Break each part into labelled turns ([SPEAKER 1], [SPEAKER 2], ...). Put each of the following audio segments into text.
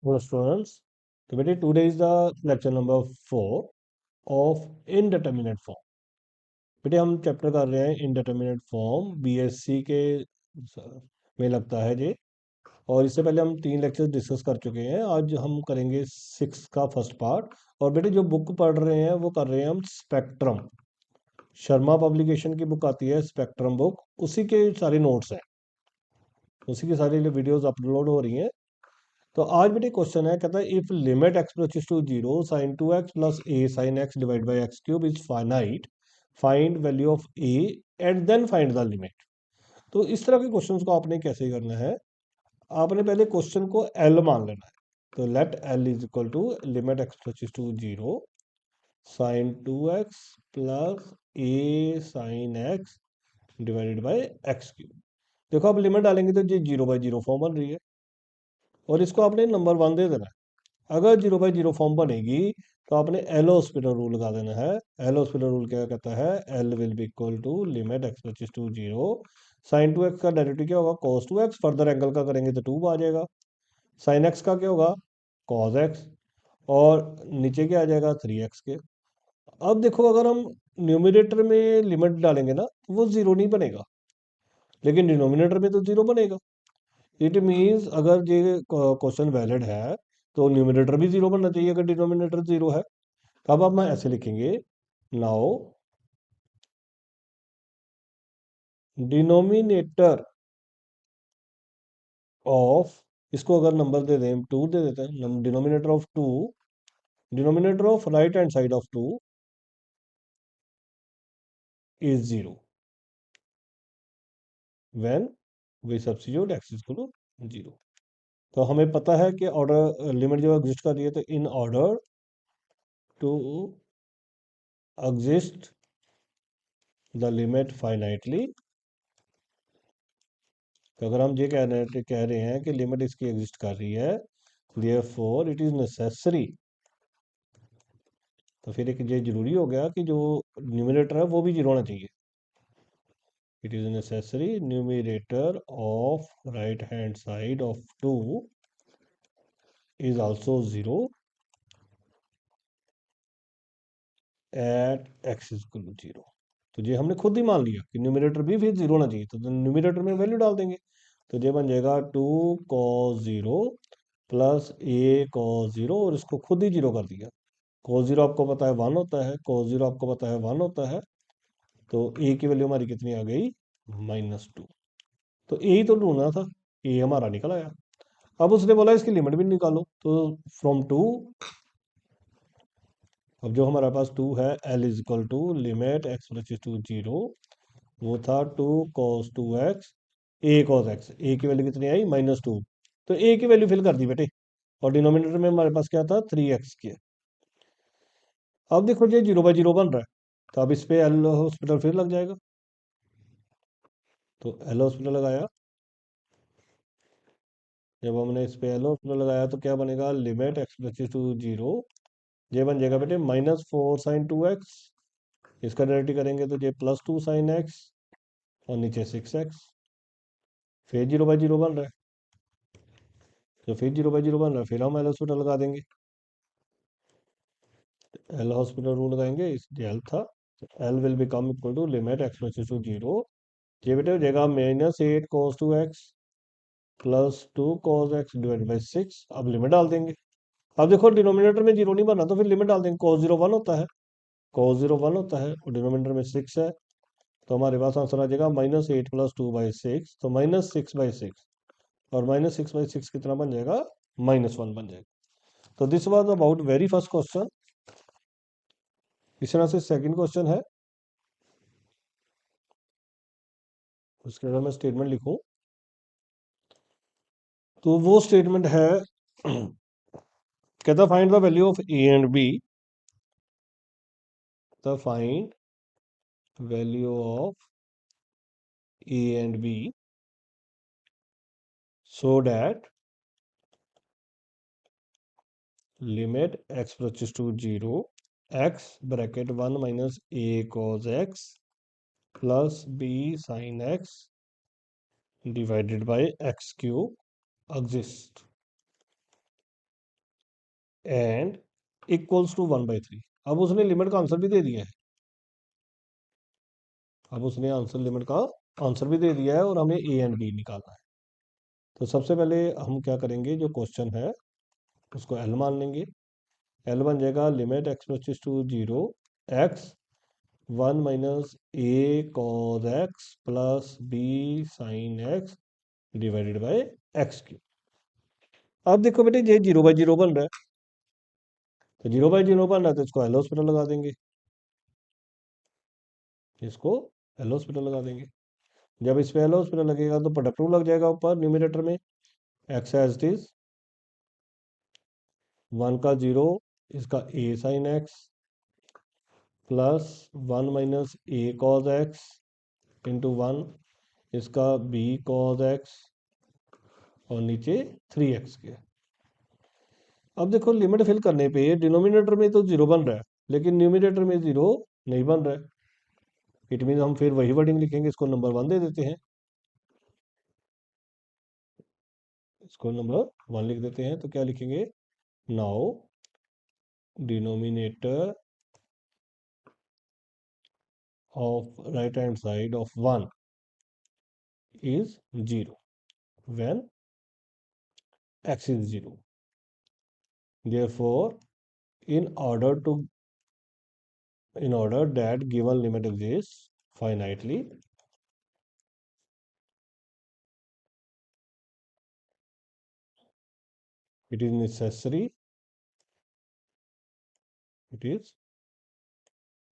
[SPEAKER 1] Hello students. So today is the lecture number 4 of indeterminate form. बेटे हम chapter कर रहे हैं इनडेटर्मिनेट फॉर्म बीएससी के में लगता है ये। और इससे पहले हम 3 लेक्चर्स डिस्कस कर चुके हैं। आज हम करेंगे 6 का फर्स्ट पार्ट। और बेटे जो बुक पढ़ रहे हैं वो कर रहे हैं हम स्पेक्ट्रम। शर्मा पब्लिकेशन की बुक आती है स्पेक्ट्रम बुक, उसी के सारे नोट्स हैं, उसी की सारी वीडियोस अपलोड हो रही हैं। तो आज बेटे क्वेश्चन है, कहता है if limit x approaches to zero sine two x plus a sine x divide by x cube is finite, find value of a and then find the limit. तो इस तरह के क्वेश्चंस को आपने कैसे करना है, आपने पहले क्वेश्चन को एल मान लेना है। तो let L is equal to limit x approaches to zero sine two x plus a sine x divided by x cube. देखो आप लिमिट डालेंगे तो ये 0/0 फॉर्म बन रही है, और इसको आपने नंबर 1 दे देना है। अगर 0/0 फॉर्म बनेगी तो आपने एल हॉस्पिटल रूल लगा देना है। एल हॉस्पिटल रूल क्या कहता है, L will be equal to limit x approaches to zero sine two x का डेरिवेटिव क्या होगा, cos two x, further angle का करेंगे तो 2 आ जाएगा। साइन एक्स का क्या होगा, कॉस एक्स, और नीचे क्या आ जाएगा 3x के। अब देखो अगर हम न्यूमिनेटर में लिमिट डालेंगे ना तो वो जीरो नहीं बनेगा, लेकिन डिनोमिनेटर में तो जीरो बनेगा। इट मीन्स अगर ये क्वेश्चन वैलिड है तो न्यूमिनेटर भी जीरो बनना चाहिए अगर डिनोमिनेटर जीरो है। तो अब हम ऐसे लिखेंगे, नाउ डिनोमिनेटर ऑफ, इसको अगर नंबर दे दें 2 दे देते हैं, denominator of 2, denominator of right hand side of 2 is zero when we substitute x is equal to zero. तो हमें पता है कि ऑर्डर लिमिट जो एग्जिस्ट कर रही है, तो in order to exist the limit finitely, तो अगर हम ये कह रहे हैं कि लिमिट इसकी एग्जिस्ट कर रही है, देयरफॉर इट इज नेसेसरी, तो फिर एक ये जरूरी हो गया कि जो न्यूमरेटर है वो भी जीरो होना चाहिए। It is necessary numerator of right hand side of 2 is also zero at x is equal to zero. तो ये हमने खुद ही मान लिया कि न्यूमरेटर भी फिर जीरो होना चाहिए, तो न्यूमरेटर में वैल्यू डाल देंगे। तो ये बन जाएगा 2 cos 0 प्लस ए cos 0, और इसको खुद ही जीरो कर दिया। cos 0 आपको पता है 1 होता है, cos 0 आपको पता है 1 होता है, तो ए की वैल्यू हमारी कितनी आ गई, -2। तो ए ही तो ढूंढना था, ए हमारा निकल आया। अब उसने बोला इसकी लिमिट भी निकालो, तो फ्रॉम 2, अब जो हमारे पास 2 है, L is equal to limit x approaches to zero, वो था 2 cos 2x a cos x, ए की वैल्यू कितनी आई, -2। तो ए की वैल्यू फिल कर दी बेटे, और डिनोमिनेटर में हमारे पास क्या था 3x के। अब देखो ये 0/0 बन रहा है, तो अब इस पे एल हॉस्पिटल फिर लग जाएगा। तो एल हॉस्पिटल लगाया, जब हमने इस पे एल हॉस्पिटल लगाया तो क्या बनेगा, limit x approaches to zero, ये बन जाएगा बेटे -4 sin 2x, इसका डेरिवेटिव करेंगे तो ये +2 sin x, और नीचे 6x, फिर 0/0 बन रहा है। तो फिर 0/0 बन रहा है, फिर हम एल हॉस्पिटल लगा देंगे। एल हॉस्पिटल रूल लगाएंगे, इस एल था, L will become equal to limit x approaches to zero, ये बेटे हो जाएगा -8 cos 2x +2 cos x divide by 6। अब लिमिट डाल देंगे। अब देखो डिनोमिनेटर में जीरो नहीं बना, तो फिर लिमिट डाल देंगे, cos 0 1 होता है, cos 0 1 होता है, और डिनोमिनेटर में 6 है, तो हमारे पास आंसर आ जाएगा -8 + 2/6, तो -6/6, और -6/6 कितना बन जाएगा, -1 बन जाएगा। तो this was about very first question. इस तरह से सेकंड क्वेश्चन है, उसके अगर मैं स्टेटमेंट लिखूं तो वो स्टेटमेंट है, कहता find the value of a and b, the find value of a and b so that limit x approaches to 0 x bracket 1 minus a cos x plus b sin x divided by x cube exist। And equals to 1/3। अब उसने limit का answer भी दे दिया है। अब उसने answer limit का answer भी दे दिया है और हमें ए एंड बी निकालना है। तो सबसे पहले हम क्या करेंगे, जो क्वेश्चन है उसको एल मान लेंगे। एल बन जाएगा limit x approaches to 0 x 1 - a cos x plus b sine x divided by x cube. अब देखो बेटे, ये 0/0 बन रहा है, तो 0/0 बन रहा है तो इसको एल हॉस्पिटल लगा देंगे। इसको एल हॉस्पिटल लगा देंगे। जब इस पे एल हॉस्पिटल लगेगा तो प्रोडक्ट रूल लग जाएगा ऊपर न्यूमिनेटर में। एक्स एज इट इज 1 का 0 इसका ए sine X plus 1 - a cos x into 1 इसका बी कॉज एक्स और नीचे 3x के। अब देखो लिमिट फिल करने पे डिनोमिनेटर में तो 0 बन रहा है, लेकिन न्यूमिनेटर में 0 नहीं बन रहा है। इट मीन हम फिर वही वर्डिंग लिखेंगे, इसको नंबर 1 दे देते हैं। इसको नंबर 1 लिख देते हैं, तो क्या लिखेंगे, now denominator of right hand side of 1 is 0 when x is 0. Therefore, in order to in order that given limit exists finitely, it is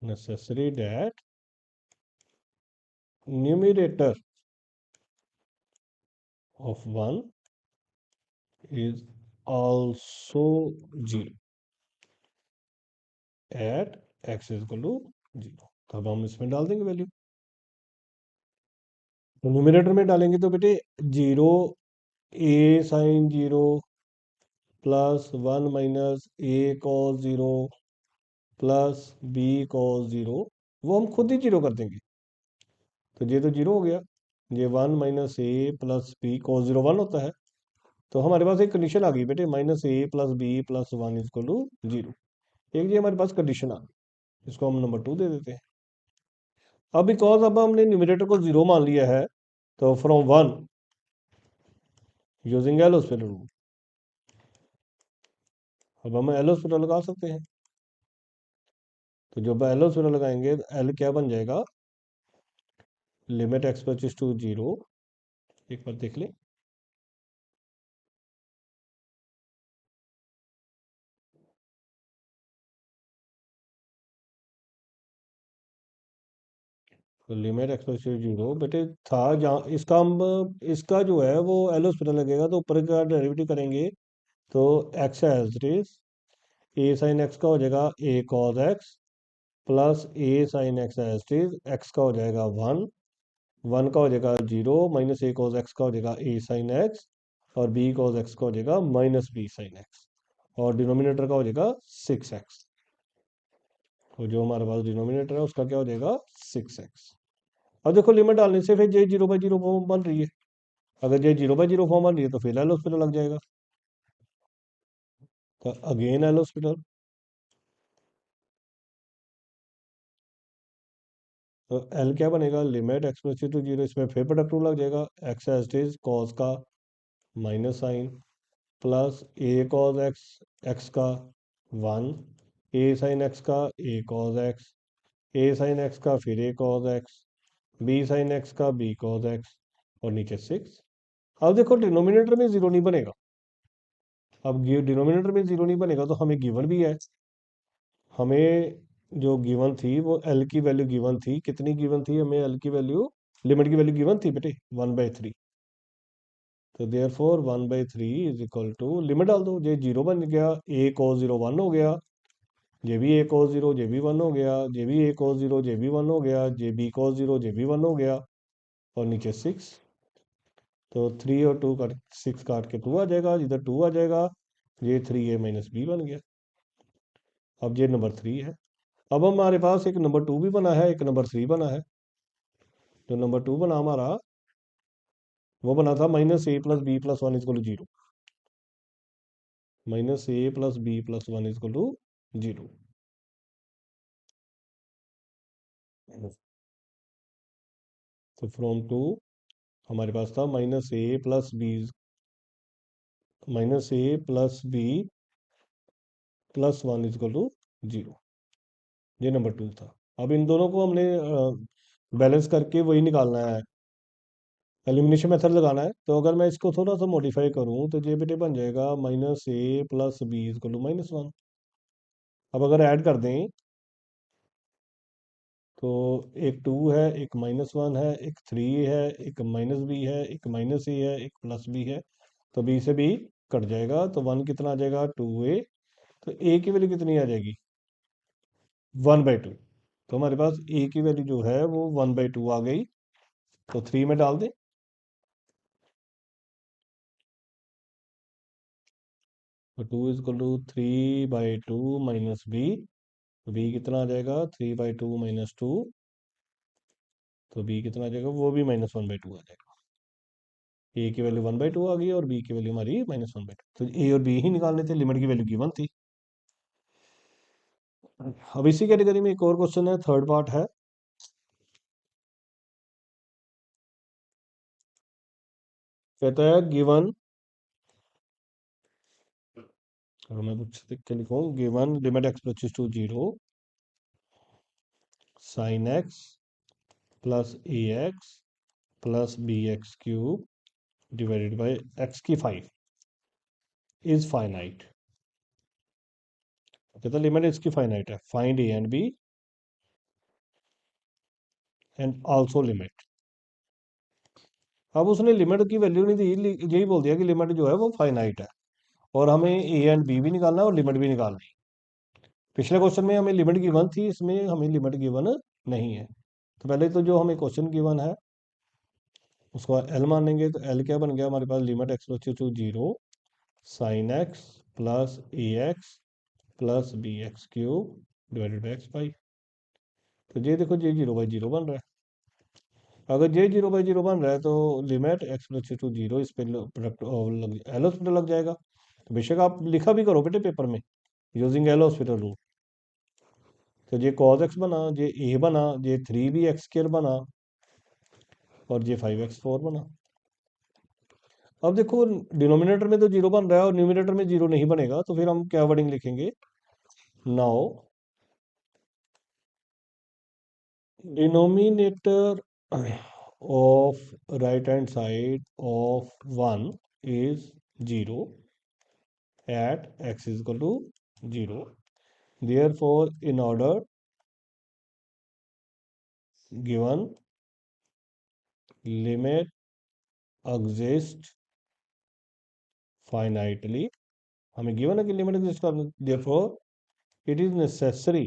[SPEAKER 1] necessary that numerator of 1 is also 0 at x is equal to 0। तो अब हम इसमें डाल देंगे value. तो numerator में डालेंगे तो बेटे 0 ए साइन 0 प्लस 1 - ए कॉस 0 प्लस बी कॉस 0, वो हम खुद ही 0 कर देंगे। तो ये तो 0 हो गया। ये 1 - ए प्लस बी कॉस 0 1 होता है। तो हमारे पास एक कंडीशन आ गई बेटे, -a plus b plus 1 is equal to 0। एक ये हमारे पास कंडीशन आ गई, इसको हम नंबर 2 दे देते हैं। अब बिकॉज अब हमने न्यूमिनेटर को 0 मान लिया है, तो from 1 using L hospital rule, अब हम एल हॉस्पिटल लगा सकते हैं। तो जब एल हॉस्पिटल लगाएंगे तो एल क्या बन जाएगा, लिमिट एक्स अप्रोचेस टू 0, एक बार देख लें। तो लिमिट एक्स टू 0 बेटे था जहाँ इसका हम इसका जो है वो एल हॉस्पिटल लगेगा, तो ऊपर का डेरिवेटिव करेंगे तो x as it is a sine x का हो जाएगा a cos x plus a sine x as it is x का हो जाएगा 1, 1 का हो जाएगा 0 माइनस ए कॉज एक्स का हो जाएगा ए साइन एक्स और बी कॉज एक्स का हो जाएगा माइनस बी साइन एक्स और डिनोमिनेटर का हो जाएगा 6x। तो जो हमारे पास डिनोमिनेटर है उसका क्या हो जाएगा 6x। अब देखो लिमिट डालने से फिर ये 0/0 फॉर्म बन रही है। अगर ये 0/0 फॉर्म बन रही है तो फिर एल हॉस्पिटल लग जाएगा। तो अगेन एल हॉस्पिटल, तो एल क्या बनेगा, लिमिट एक्स टू 0, इसमें फिर प्रोडक्ट रूल लग जाएगा। X as it is cos का minus sine plus a cos x, x का 1, ए साइन एक्स का a cos x, a sine x का फिर a cos x, b sine x का बी कॉस एक्स और नीचे 6। अब देखो डिनोमिनेटर में 0 नहीं बनेगा। अब डिनोमिनेटर में 0 नहीं बनेगा तो हमें गिवन भी है। हमें जो गिवन थी वो एल की वैल्यू गिवन थी, कितनी गिवन थी हमें एल की वैल्यू, लिमिट की वैल्यू गिवन थी बेटे 1/3। तो therefore 1/3 is equal to, limit डाल दो, ये 0 बन गया, ए cos 0 1 हो गया, ये भी ए cos 0 ये भी 1 हो गया, ये भी ए cos 0 ये भी 1 हो गया, ये बी cos 0 ये भी 1 हो गया और नीचे 6। तो 3 और 2 काट 6 काट के 2 आ जाएगा, इधर 2 आ जाएगा, ये 3a माइनस बी बन गया। अब ये नंबर 3 है। अब हमारे पास एक नंबर 2 भी बना है, एक नंबर 3 बना है। जो नंबर 2 बना हमारा, वो बना था -a plus b plus 1 is equal to 0। Minus A plus b plus one is equal to 0। तो फ्रॉम टू हमारे पास था minus A plus b, minus A plus b plus one is equal to 0। ये नंबर 2 था। अब इन दोनों को हमने बैलेंस करके वही निकालना है, एलिमिनेशन मेथड लगाना है। तो अगर मैं इसको थोड़ा सा मॉडिफाई करूं तो ये बेटे बन जाएगा minus A plus B is equal to minus one. अब अगर ऐड कर दें तो एक 2 है, एक माइनस वन है, एक 3 है, एक माइनस बी है, एक माइनस ए है, एक प्लस बी है। तो बी से बी कट जाएगा तो वन कितना आ जाएगा 2a। तो ए की वैल्यू कितनी आ जाएगी 1/2। तो हमारे पास ए की वैल्यू जो है वो 1/2 आ गई। तो 3 में डाल दें। तो 2 इजकल टू 3/2 माइनस बी। तो बी कितना आ जाएगा 3/2 माइनस 2। तो बी कितना आ जाएगा वो भी -1/2 आ जाएगा। ए की वैल्यू 1/2 आ गई और बी की वैल्यू हमारी -1/2। तो ए और बी ही निकालने थे, लिमिट की वैल्यू गिवन थी। अब इसी कैटेगरी में एक और क्वेश्चन है, थर्ड पार्ट है। कहता है गिवन, अगर मैं कुछ लिख के लिखूं, given limit x approaches to 0 sine X plus A X plus B X cube divided by X की 5 इज फाइनाइट। कहता है लिमिट इसकी फाइनाइट है, find A and B and also limit. अब उसने लिमिट की वैल्यू नहीं दी, यही बोल दिया कि लिमिट जो है वो फाइनाइट है और हमें ए एंड बी भी निकालना है और लिमिट भी निकालनी है। पिछले क्वेश्चन में हमें लिमिट गिवन थी, इसमें हमें लिमिट गिवन नहीं है। तो पहले तो जो हमें क्वेश्चन गिवन है उसको एल मानेंगे। तो एल क्या बन गया हमारे पास, लिमिट एक्स बच्चे to 0 sine X plus A X plus B X cube divided by X Y. तो ये देखो ये 0/0 बन रहा है। अगर ये 0/0 बन रहा है तो लिमिट एक्स बच्चे टू 0 इस पे प्रोडक्ट एल हॉस्पिटल लग जाएगा। तो बेशक आप लिखा भी करो बेटे पेपर में यूजिंग एल हॉस्पिटल रूल। तो ये कॉज एक्स बना, ये ए बना, ये 3b x² बना और ये 5x4 बना। अब देखो डिनोमिनेटर में तो 0 बन रहा है और न्यूमिनेटर में 0 नहीं बनेगा, तो फिर हम क्या वर्डिंग लिखेंगे, now denominator of right hand side of 1 is 0 at x is equal to 0। Therefore in order given limit exists finitely, हमें गिवन है कि लिमिट एग्जिस्ट करना, therefore it is necessary,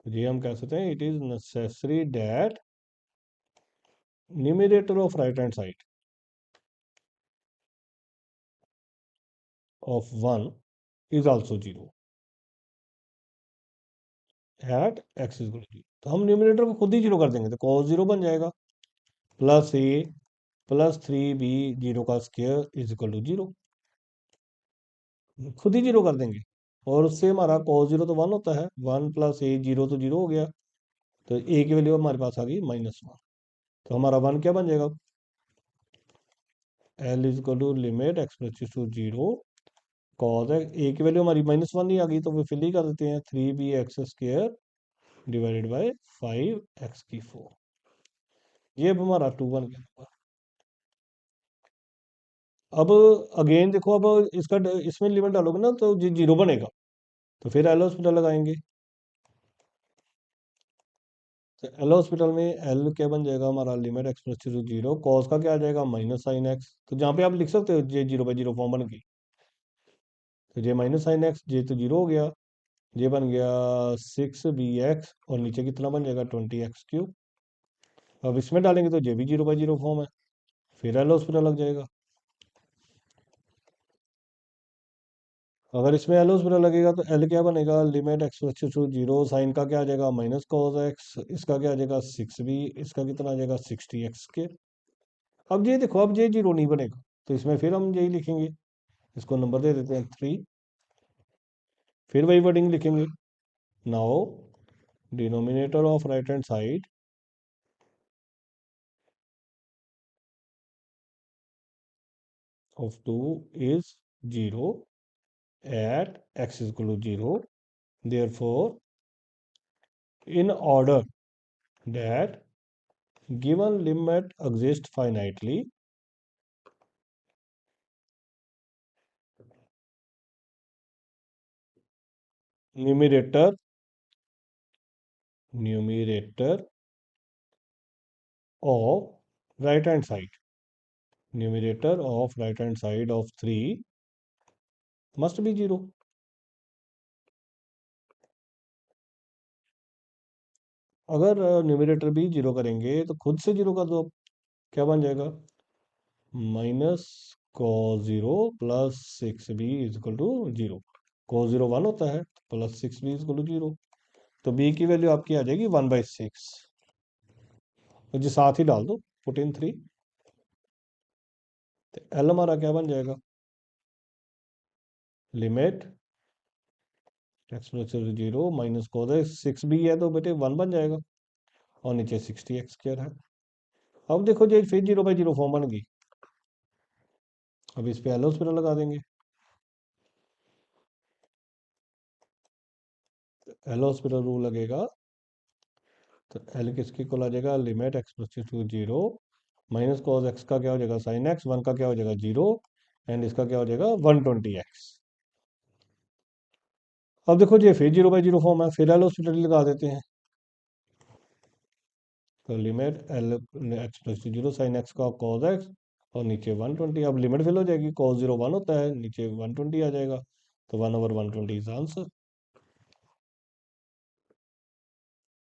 [SPEAKER 1] ये हम कह सकते हैं it is necessary that numerator of right hand side of 1 is also 0 at x is equal to 0। तो हम न्यूमरेटर को खुद ही 0 कर देंगे तो cos 0 बन जाएगा प्लस ए प्लस 3b 0 का स्क्वायर इज इक्वल टू 0। खुद ही 0 कर देंगे और उससे हमारा cos 0 तो 1 होता है, 1 प्लस ए 0 तो 0 हो गया। तो ए की वैल्यू हमारे पास आ गई -1। तो हमारा 1 क्या बन जाएगा, L is equal to limit X to 0 cos है, ए की वैल्यू हमारी -1 ही आ गई तो वो फिल ही कर देते हैं, 3b x² divided by 5x4। ये अब हमारा 2 बन गया। अब अगेन देखो, अब इसका इसमें लिमिट डालोगे ना तो ये 0 बनेगा, तो फिर एल हॉस्पिटल लगाएंगे। तो एल हॉस्पिटल में एल क्या बन जाएगा हमारा, लिमिट एक्स टू 0 कॉस का क्या आ जाएगा माइनस साइन एक्स। तो जहाँ पे आप लिख सकते हो ये 0/0 फॉर्म बन गई। तो ये माइनस साइन एक्स, ये तो 0 हो गया, ये बन गया 6bx और नीचे कितना बन जाएगा 20x³। अब इसमें डालेंगे तो ये भी 0/0 फॉर्म है, फिर एल हॉस्पिटल लग जाएगा। अगर इसमें एल हॉस्पिटल लगेगा तो एल क्या बनेगा, लिमिट एक्स टू 0 साइन का क्या आ जाएगा माइनस कॉस एक्स, इसका क्या आ जाएगा 6b, इसका कितना आ जाएगा 60x²। अब ये देखो अब ये 0 नहीं बनेगा तो इसमें फिर हम यही लिखेंगे इसको नंबर दे देते हैं 3। फिर वही वर्डिंग लिखेंगे। Now denominator of right hand side of 2 is 0 at x is equal to 0. Therefore, in order that given limit exists finitely, numerator of right hand side of 3 must be 0. अगर numerator भी 0 करेंगे तो खुद से 0 कर दो। अब क्या बन जाएगा? Minus cos 0 plus 6b is equal to 0। cos 0 1 होता है, plus 6b is equal to 0। तो b की वैल्यू आपकी आ जाएगी 1/6। तो जी साथ ही डाल दो, पुट इन 3। तो एल हमारा क्या बन जाएगा? Limit x plus 0 minus cos 6b है तो बेटे 1 बन जाएगा, और नीचे 60x² है। अब देखो जी फिर 0/0 फॉर्म बन गई। अब इस पे एल हॉस्पिटल लगा देंगे। एल हॉस्पिटल रूल लगेगा तो एल किसके को आ जाएगा? Limit x plus 0 minus cos x का क्या हो जाएगा? Sine x. 1 का क्या हो जाएगा? 0। एंड इसका क्या हो जाएगा? 120x। अब देखो जी फिर 0/0 फॉर्म है, फिर एल हॉस्पिटल लगा देते हैं। तो limit L x plus 0 sine x का कॉस एक्स, और नीचे 120। अब लिमिट फिल हो जाएगी, cos 0 1 होता है, नीचे 120 आ जाएगा। तो 1/120 इज आंसर।